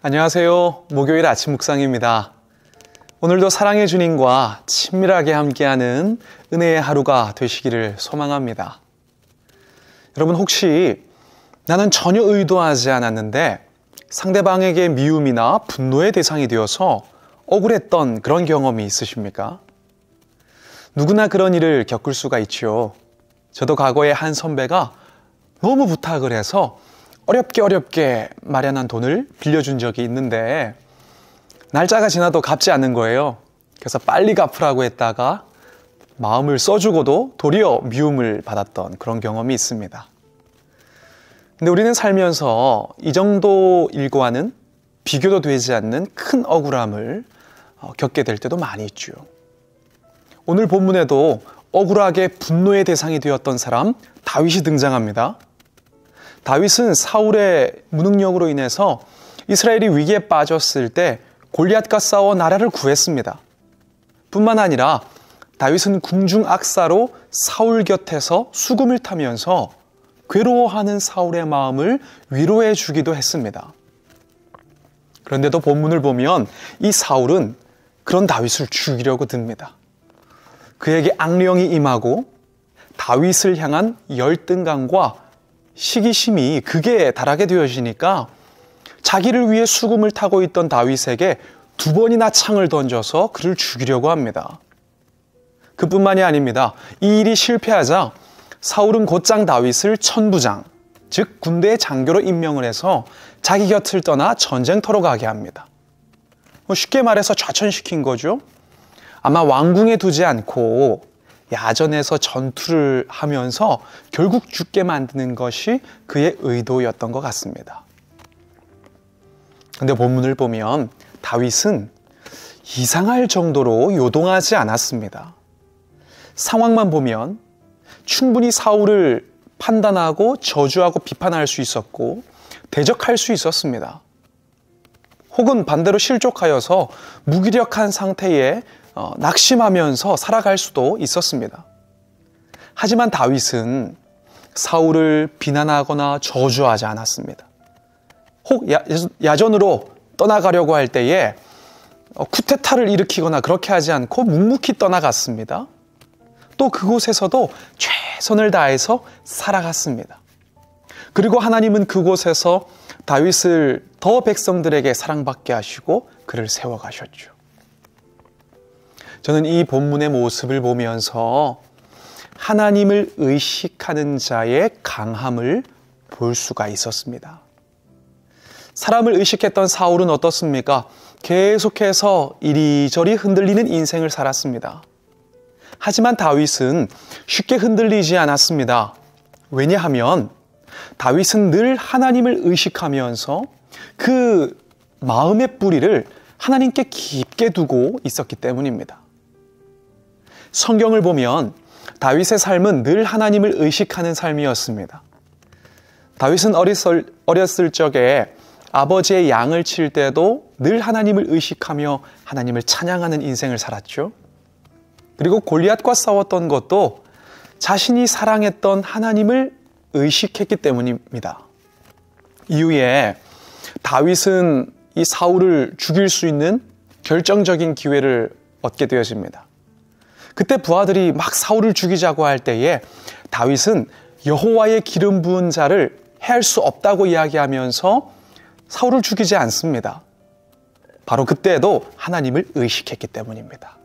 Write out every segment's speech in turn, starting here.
안녕하세요. 목요일 아침 묵상입니다. 오늘도 사랑의 주님과 친밀하게 함께하는 은혜의 하루가 되시기를 소망합니다. 여러분 혹시 나는 전혀 의도하지 않았는데 상대방에게 미움이나 분노의 대상이 되어서 억울했던 그런 경험이 있으십니까? 누구나 그런 일을 겪을 수가 있죠. 저도 과거에 한 선배가 너무 부탁을 해서 어렵게 마련한 돈을 빌려준 적이 있는데 날짜가 지나도 갚지 않는 거예요. 그래서 빨리 갚으라고 했다가 마음을 써주고도 도리어 미움을 받았던 그런 경험이 있습니다. 근데 우리는 살면서 이 정도 일과는 비교도 되지 않는 큰 억울함을 겪게 될 때도 많이 있죠. 오늘 본문에도 억울하게 분노의 대상이 되었던 사람 다윗이 등장합니다. 다윗은 사울의 무능력으로 인해서 이스라엘이 위기에 빠졌을 때 골리앗과 싸워 나라를 구했습니다. 뿐만 아니라 다윗은 궁중악사로 사울 곁에서 수금을 타면서 괴로워하는 사울의 마음을 위로해 주기도 했습니다. 그런데도 본문을 보면 이 사울은 그런 다윗을 죽이려고 듭니다. 그에게 악령이 임하고 다윗을 향한 열등감과 시기심이 극에 달하게 되어지니까 자기를 위해 수금을 타고 있던 다윗에게 2번이나 창을 던져서 그를 죽이려고 합니다. 그뿐만이 아닙니다. 이 일이 실패하자 사울은 곧장 다윗을 천부장, 즉 군대의 장교로 임명을 해서 자기 곁을 떠나 전쟁터로 가게 합니다. 쉽게 말해서 좌천시킨 거죠. 아마 왕궁에 두지 않고 야전에서 전투를 하면서 결국 죽게 만드는 것이 그의 의도였던 것 같습니다. 그런데 본문을 보면 다윗은 이상할 정도로 요동하지 않았습니다. 상황만 보면 충분히 사울을 판단하고 저주하고 비판할 수 있었고 대적할 수 있었습니다. 혹은 반대로 실족하여서 무기력한 상태에 낙심하면서 살아갈 수도 있었습니다. 하지만 다윗은 사울을 비난하거나 저주하지 않았습니다. 혹 야전으로 떠나가려고 할 때에 쿠데타를 일으키거나 그렇게 하지 않고 묵묵히 떠나갔습니다. 또 그곳에서도 최선을 다해서 살아갔습니다. 그리고 하나님은 그곳에서 다윗을 더 백성들에게 사랑받게 하시고 그를 세워가셨죠. 저는 이 본문의 모습을 보면서 하나님을 의식하는 자의 강함을 볼 수가 있었습니다. 사람을 의식했던 사울은 어떻습니까? 계속해서 이리저리 흔들리는 인생을 살았습니다. 하지만 다윗은 쉽게 흔들리지 않았습니다. 왜냐하면 다윗은 늘 하나님을 의식하면서 그 마음의 뿌리를 하나님께 깊게 두고 있었기 때문입니다. 성경을 보면 다윗의 삶은 늘 하나님을 의식하는 삶이었습니다. 다윗은 어렸을 적에 아버지의 양을 칠 때도 늘 하나님을 의식하며 하나님을 찬양하는 인생을 살았죠. 그리고 골리앗과 싸웠던 것도 자신이 사랑했던 하나님을 의식했기 때문입니다. 이후에 다윗은 이 사울을 죽일 수 있는 결정적인 기회를 얻게 되어집니다. 그때 부하들이 막 사울을 죽이자고 할 때에 다윗은 여호와의 기름 부은 자를 해할 수 없다고 이야기하면서 사울을 죽이지 않습니다. 바로 그때에도 하나님을 의식했기 때문입니다.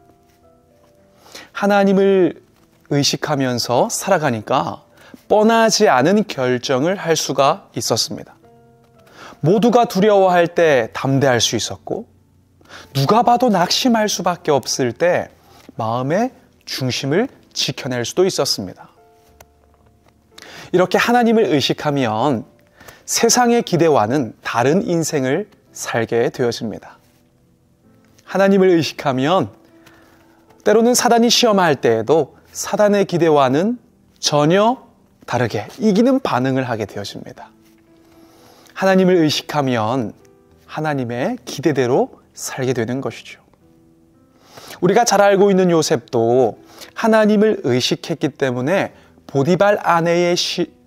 하나님을 의식하면서 살아가니까 뻔하지 않은 결정을 할 수가 있었습니다. 모두가 두려워할 때 담대할 수 있었고 누가 봐도 낙심할 수밖에 없을 때 마음의 중심을 지켜낼 수도 있었습니다. 이렇게 하나님을 의식하면 세상의 기대와는 다른 인생을 살게 되어집니다. 하나님을 의식하면 때로는 사단이 시험할 때에도 사단의 기대와는 전혀 다르게 이기는 반응을 하게 되어집니다. 하나님을 의식하면 하나님의 기대대로 살게 되는 것이죠. 우리가 잘 알고 있는 요셉도 하나님을 의식했기 때문에 보디발 아내의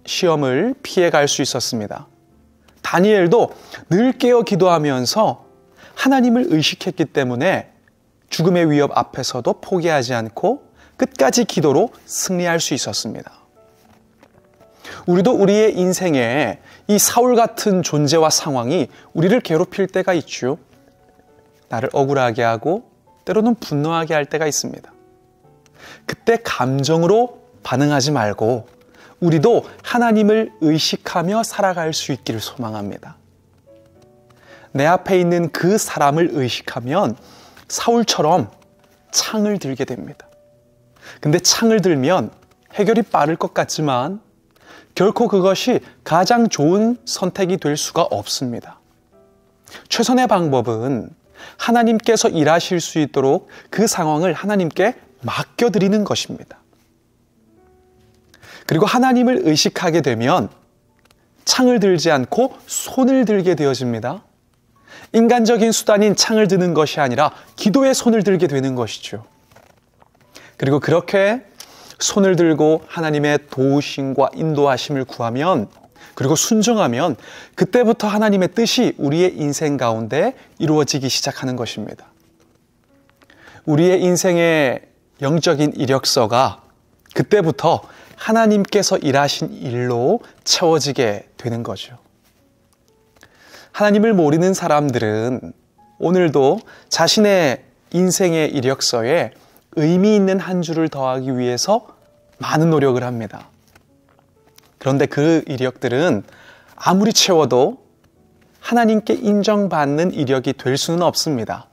시험을 피해갈 수 있었습니다. 다니엘도 늘 깨어 기도하면서 하나님을 의식했기 때문에 죽음의 위협 앞에서도 포기하지 않고 끝까지 기도로 승리할 수 있었습니다. 우리도 우리의 인생에 이 사울 같은 존재와 상황이 우리를 괴롭힐 때가 있죠. 나를 억울하게 하고 때로는 분노하게 할 때가 있습니다. 그때 감정으로 반응하지 말고 우리도 하나님을 의식하며 살아갈 수 있기를 소망합니다. 내 앞에 있는 그 사람을 의식하면 사울처럼 창을 들게 됩니다. 근데 창을 들면 해결이 빠를 것 같지만 결코 그것이 가장 좋은 선택이 될 수가 없습니다. 최선의 방법은 하나님께서 일하실 수 있도록 그 상황을 하나님께 맡겨드리는 것입니다. 그리고 하나님을 의식하게 되면 창을 들지 않고 손을 들게 되어집니다. 인간적인 수단인 창을 드는 것이 아니라 기도의 손을 들게 되는 것이죠. 그리고 그렇게 손을 들고 하나님의 도우심과 인도하심을 구하면, 그리고 순종하면 그때부터 하나님의 뜻이 우리의 인생 가운데 이루어지기 시작하는 것입니다. 우리의 인생의 영적인 이력서가 그때부터 하나님께서 일하신 일로 채워지게 되는 거죠. 하나님을 모르는 사람들은 오늘도 자신의 인생의 이력서에 의미 있는 한 줄을 더하기 위해서 많은 노력을 합니다. 그런데 그 이력들은 아무리 채워도 하나님께 인정받는 이력이 될 수는 없습니다.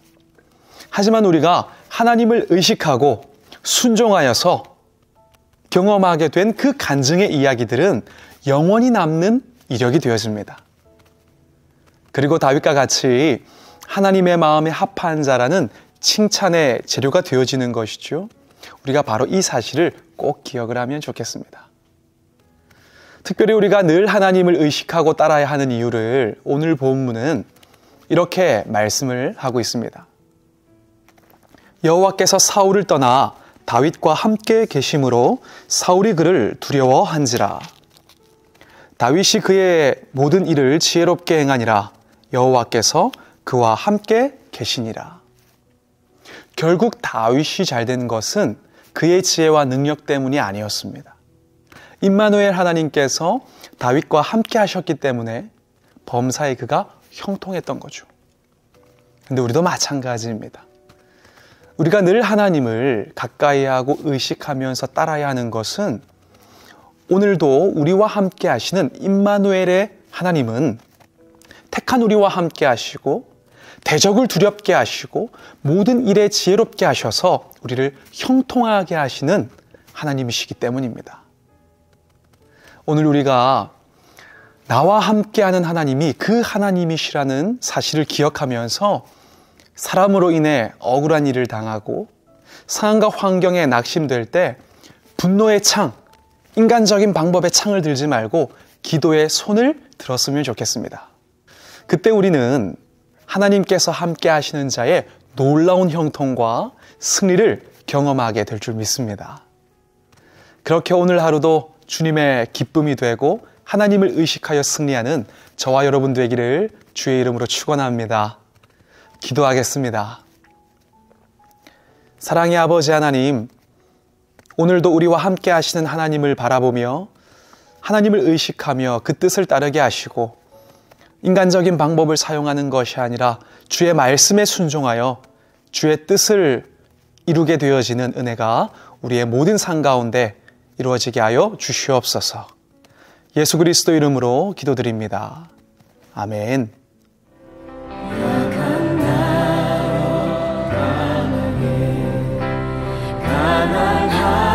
하지만 우리가 하나님을 의식하고 순종하여서 경험하게 된 그 간증의 이야기들은 영원히 남는 이력이 되어집니다. 그리고 다윗과 같이 하나님의 마음에 합한 자라는 칭찬의 재료가 되어지는 것이죠. 우리가 바로 이 사실을 꼭 기억을 하면 좋겠습니다. 특별히 우리가 늘 하나님을 의식하고 따라야 하는 이유를 오늘 본문은 이렇게 말씀을 하고 있습니다. 여호와께서 사울을 떠나 다윗과 함께 계심으로 사울이 그를 두려워한지라. 다윗이 그의 모든 일을 지혜롭게 행하니라. 여호와께서 그와 함께 계시니라. 결국 다윗이 잘된 것은 그의 지혜와 능력 때문이 아니었습니다. 임마누엘 하나님께서 다윗과 함께 하셨기 때문에 범사에 그가 형통했던 거죠. 근데 우리도 마찬가지입니다. 우리가 늘 하나님을 가까이 하고 의식하면서 따라야 하는 것은 오늘도 우리와 함께 하시는 임마누엘의 하나님은 택한 우리와 함께 하시고 대적을 두렵게 하시고 모든 일에 지혜롭게 하셔서 우리를 형통하게 하시는 하나님이시기 때문입니다. 오늘 우리가 나와 함께하는 하나님이 그 하나님이시라는 사실을 기억하면서 사람으로 인해 억울한 일을 당하고 상황과 환경에 낙심될 때 분노의 창, 인간적인 방법의 창을 들지 말고 기도의 손을 들었으면 좋겠습니다. 그때 우리는 하나님께서 함께 하시는 자의 놀라운 형통과 승리를 경험하게 될 줄 믿습니다. 그렇게 오늘 하루도 주님의 기쁨이 되고 하나님을 의식하여 승리하는 저와 여러분 되기를 주의 이름으로 축원합니다. 기도하겠습니다. 사랑의 아버지 하나님, 오늘도 우리와 함께 하시는 하나님을 바라보며 하나님을 의식하며 그 뜻을 따르게 하시고 인간적인 방법을 사용하는 것이 아니라 주의 말씀에 순종하여 주의 뜻을 이루게 되어지는 은혜가 우리의 모든 삶 가운데 이루어지게 하여 주시옵소서. 예수 그리스도 이름으로 기도드립니다. 아멘. 가난한